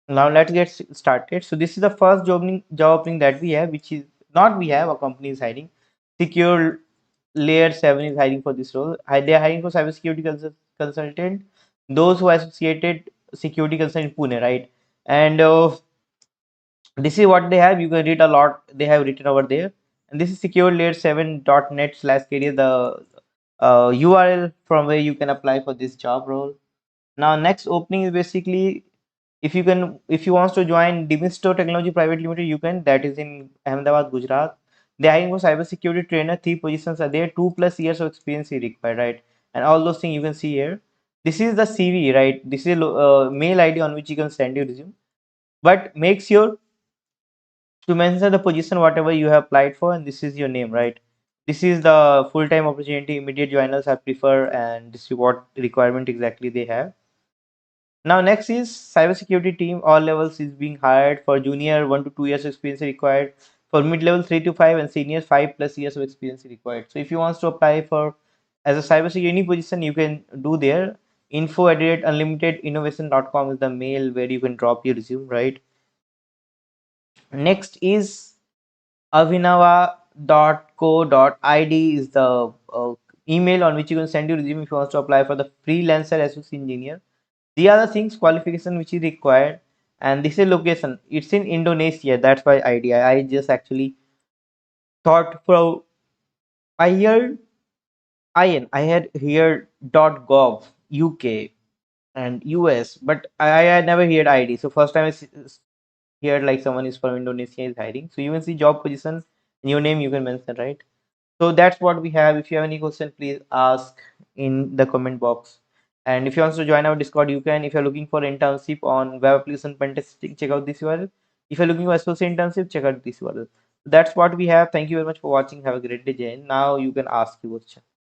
Now let's get started. So this is the first job opening that we have, which is not we have, a company is hiring. Secure Layer 7 is hiring for this role. They are hiring for cybersecurity consultant, those who are associated security consultant in Pune, right? And this is what they have. You can read a lot they have written over there. And this is secure layer 7.net/career, the URL from where you can apply for this job role. Now next opening is basically, if you want to join Demisto Technology Private Limited, you can. That is in Ahmedabad, Gujarat. They are hiring for cybersecurity trainer. 3 positions are there. 2+ years of experience is required, right? And all those things you can see here. This is the CV, right? This is mail ID on which you can send your resume. But make sure to mention the position whatever you have applied for, and this is your name, right? This is the full-time opportunity. Immediate joiners I prefer, and this is what requirement exactly they have. Now next is cybersecurity team. All levels is being hired. For junior, 1 to 2 years of experience required. For mid-level, 3 to 5, and senior, 5+ years of experience required. So if you want to apply for as a cybersecurity position, you can do there. info@unlimitedinnovation.com is the mail where you can drop your resume, right? Next is avinava.co.id is the email on which you can send your resume if you want to apply for the freelancer SOC engineer. The other things qualification which is required, and this is location. It's in Indonesia. That's why idea. I just actually thought from I heard I had here .gov UK and US, but I had never heard ID. So first time I heard like someone is from Indonesia is hiring. So you can see job position, new name you can mention, right? So that's what we have. If you have any question, please ask in the comment box. And if you want to join our Discord, you can. If you're looking for internship on web application pen testing, check out this URL. If you're looking for associate internship, check out this URL. That's what we have. Thank you very much for watching. Have a great day, Jane. Now you can ask your question.